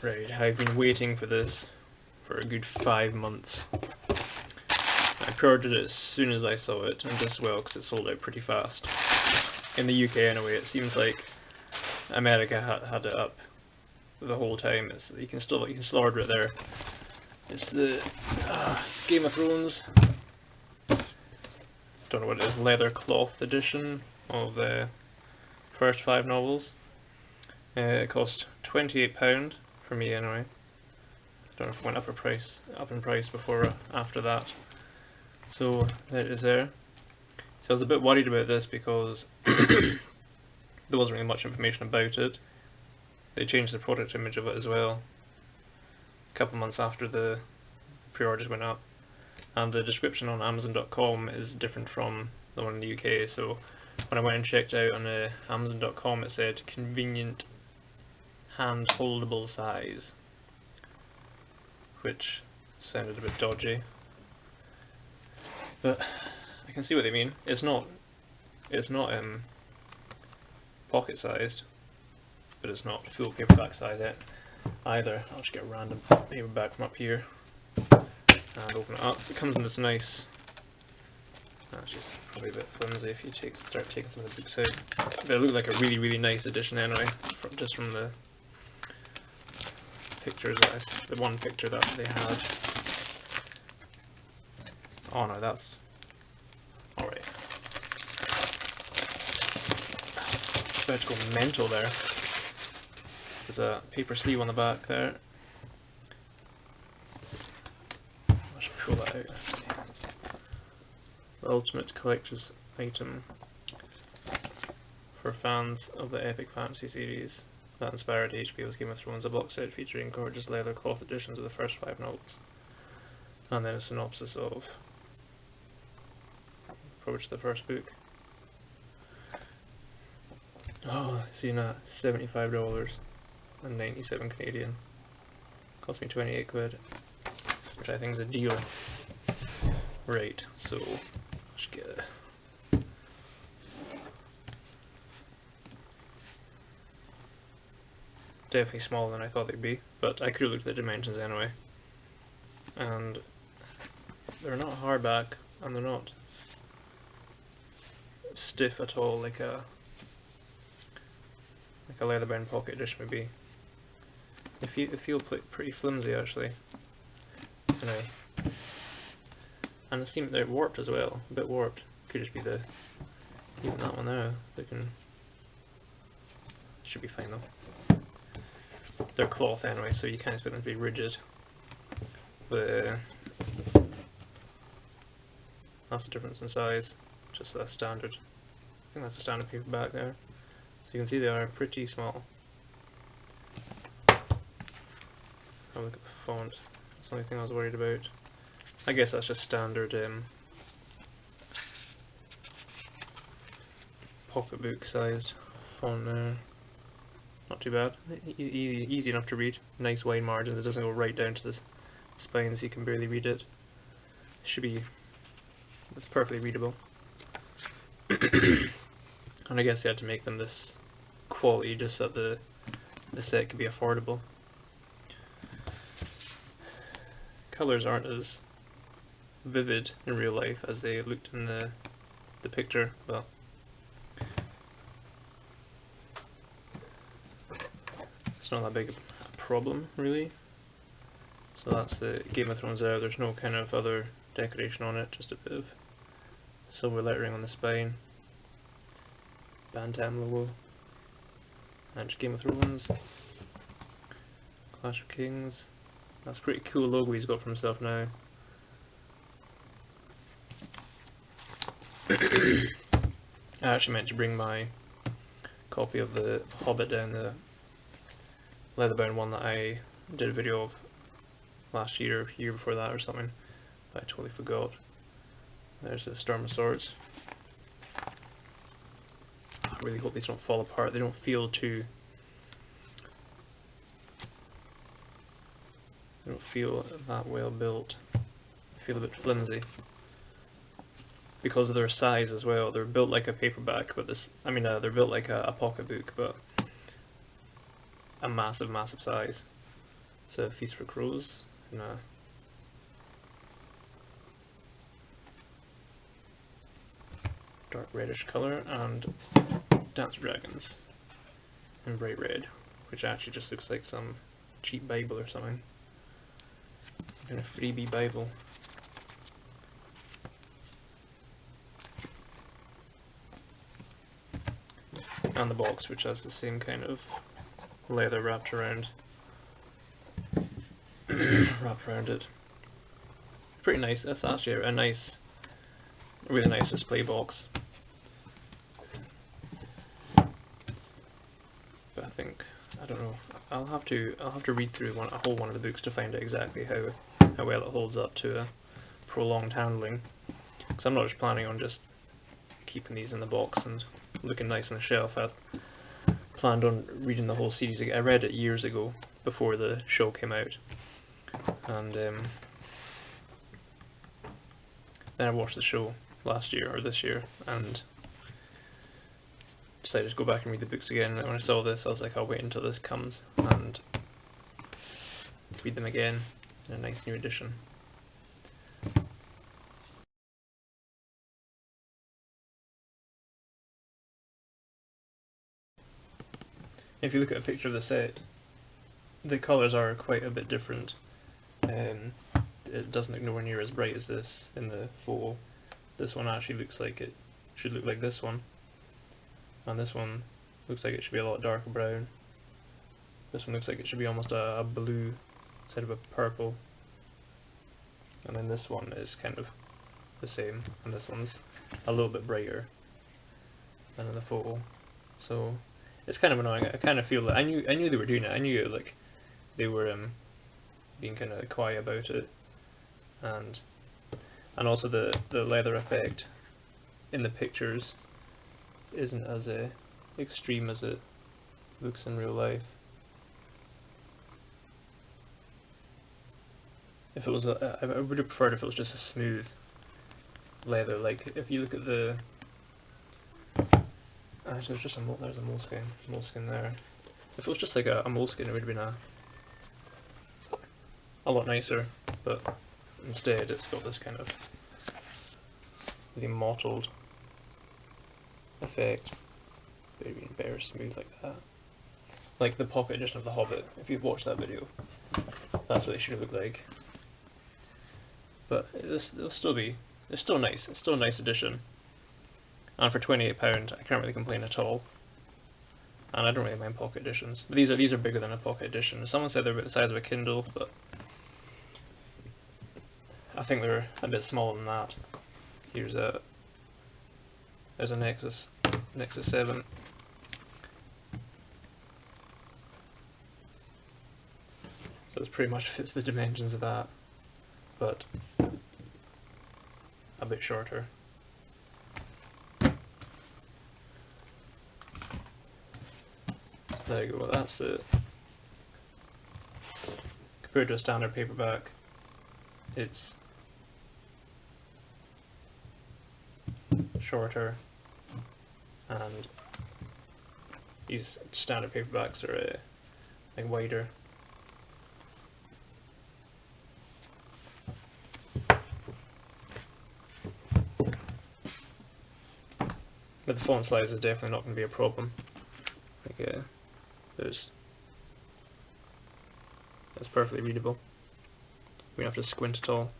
Right, I've been waiting for this for a good 5 months. I pre-ordered it as soon as I saw it, and just well because it sold out pretty fast. In the UK anyway. It seems like America had it up the whole time. You can still order it there. It's the Game of Thrones. Don't know what it is. Leather cloth edition of the first 5 novels. It cost £28 for me anyway. Don't know if it went up in price before or after that. So there it is there. So I was a bit worried about this because there wasn't really much information about it. They changed the product image of it as well a couple months after the pre-orders went up, and the description on Amazon.com is different from the one in the UK. So when I went and checked out on Amazon.com, it said convenient hand holdable size, which sounded a bit dodgy, but I can see what they mean. It's not pocket sized, but it's not full paperback size either. I'll just get a random paperback from up here and open it up. It comes in this nice, it's just probably a bit flimsy if you start taking some of the books out. They look like a really nice edition anyway, just from the pictures the one picture that they had. Oh no, that's alright. About to go mental there. There's a paper sleeve on the back there. I should pull that out. The ultimate collector's item for fans of the epic fantasy series that inspired HBO's Game of Thrones, a box set featuring gorgeous leather cloth editions of the first 5 novels. And then a synopsis of approach to the first book. Oh, I see now, $75 and 97 Canadian. Cost me 28 quid, which I think is a deal. Right, so let's get it. Definitely smaller than I thought they'd be, but I could have looked at the dimensions anyway. And they're not hardback, and they're not stiff at all like a leather-bound pocket edition would be. They feel pretty flimsy actually. Anyway. And it seems they're warped as well, a bit warped. Could just be even that one there. Should be fine though. They're cloth anyway, so you can't expect them to be rigid. But that's the difference in size. Just a standard. I think that's a standard paperback there. So you can see they are pretty small. Have a look at the font. That's the only thing I was worried about. I guess that's just standard pocketbook sized font there. Not too bad. Easy enough to read. Nice wide margins. It doesn't go right down to the spine so you can barely read it. It's perfectly readable. And I guess they had to make them this quality just so that the set could be affordable. Colours aren't as vivid in real life as they looked in the picture. Well, it's not that big a problem really. So that's the Game of Thrones there. There's no kind of other decoration on it, just a bit of silver lettering on the spine. Bantam logo. And just Game of Thrones. Clash of Kings. That's a pretty cool logo he's got for himself now. I actually meant to bring my copy of the Hobbit down, the leather-bound one that I did a video of last year, year before that or something, but I totally forgot. There's the Storm of Swords. I really hope these don't fall apart. They don't feel too... They don't feel that well built. They feel a bit flimsy. Because of their size as well. They're built like a paperback, but they're built like a pocketbook, but a massive size. It's a Feast for Crows in a dark reddish colour, and Dance Dragons in bright red, which actually just looks like some cheap Bible or something. Some kind of freebie Bible. And the box, which has the same kind of leather wrapped around it. Pretty nice. That's actually a really nice display box. But I don't know. I'll have to read through a whole one of the books to find out exactly how well it holds up to a prolonged handling. Because I'm not just planning on just keeping these in the box and looking nice on the shelf. I planned on reading the whole series again. I read it years ago before the show came out, and then I watched the show last year or this year and decided to go back and read the books again. And when I saw this, I was like, I'll wait until this comes and read them again in a nice new edition. If you look at a picture of the set, the colours are quite a bit different. It doesn't look nowhere near as bright as this in the photo. This one actually looks like it should look like this one, and this one looks like it should be a lot darker brown. This one looks like it should be almost a blue instead of a purple, and then this one is kind of the same, and this one's a little bit brighter than in the photo. So it's kind of annoying. I kind of feel that I knew they were doing it. I knew like they were being kind of coy about it, and also the leather effect in the pictures isn't as extreme as it looks in real life. If it was I would have preferred if it was just a smooth leather. Like if you look at the actually there's just there's a moleskin there. If it was just like a moleskin, it would have been a lot nicer, but instead it's got this kind of really mottled effect. Maybe better smooth like that. Like the pocket edition of The Hobbit, if you've watched that video, that's what it should have looked like. But it's still nice. It's still a nice edition. And for £28, I can't really complain at all. And I don't really mind pocket editions. But these are bigger than a pocket edition. Someone said they're about the size of a Kindle, but I think they're a bit smaller than that. There's a Nexus 7. So it pretty much fits the dimensions of that, but a bit shorter. So there you go, that's it. Compared to a standard paperback, it's shorter, and these standard paperbacks are like wider. But the font size is definitely not going to be a problem. Like, it's perfectly readable. We don't have to squint at all.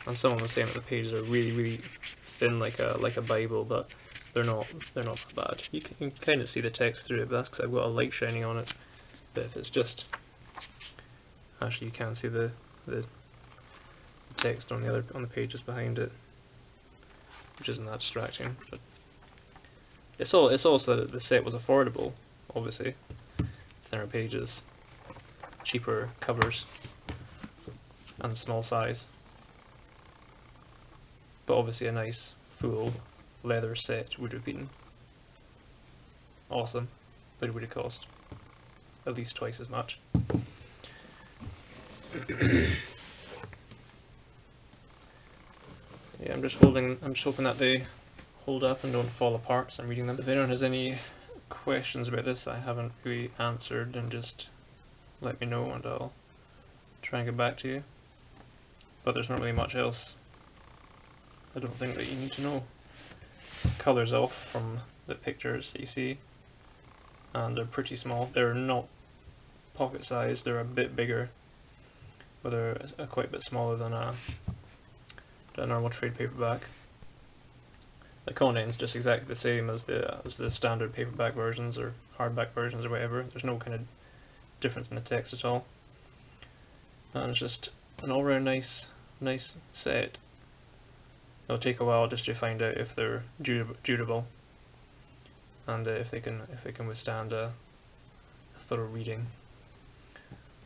And someone was saying that the pages are really thin, like a Bible, but they're not that bad. You can kind of see the text through it, but that's because I've got a light shining on it. But if it's just actually, you can see the text on the pages behind it, which isn't that distracting. But it's also that the set was affordable, obviously. Thinner pages, cheaper covers, and small size. But obviously a nice full leather set would have been awesome, but it would have cost at least twice as much. Yeah, I'm just hoping that they hold up and don't fall apart, so I'm reading them. If anyone has any questions about this I haven't really answered, then just let me know and I'll try and get back to you. But there's not really much else I don't think that you need to know. Colours off from the pictures that you see, and they're pretty small. They're not pocket size, they're a bit bigger, but they're quite a bit smaller than a normal trade paperback. The content's just exactly the same as the standard paperback versions or hardback versions or whatever. There's no kind of difference in the text at all, and it's just an all-round nice set. It'll take a while just to find out if they're durable and if they can withstand a thorough reading.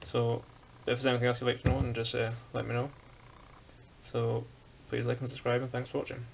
So if there's anything else you'd like to know, then just let me know. So please like and subscribe, and thanks for watching.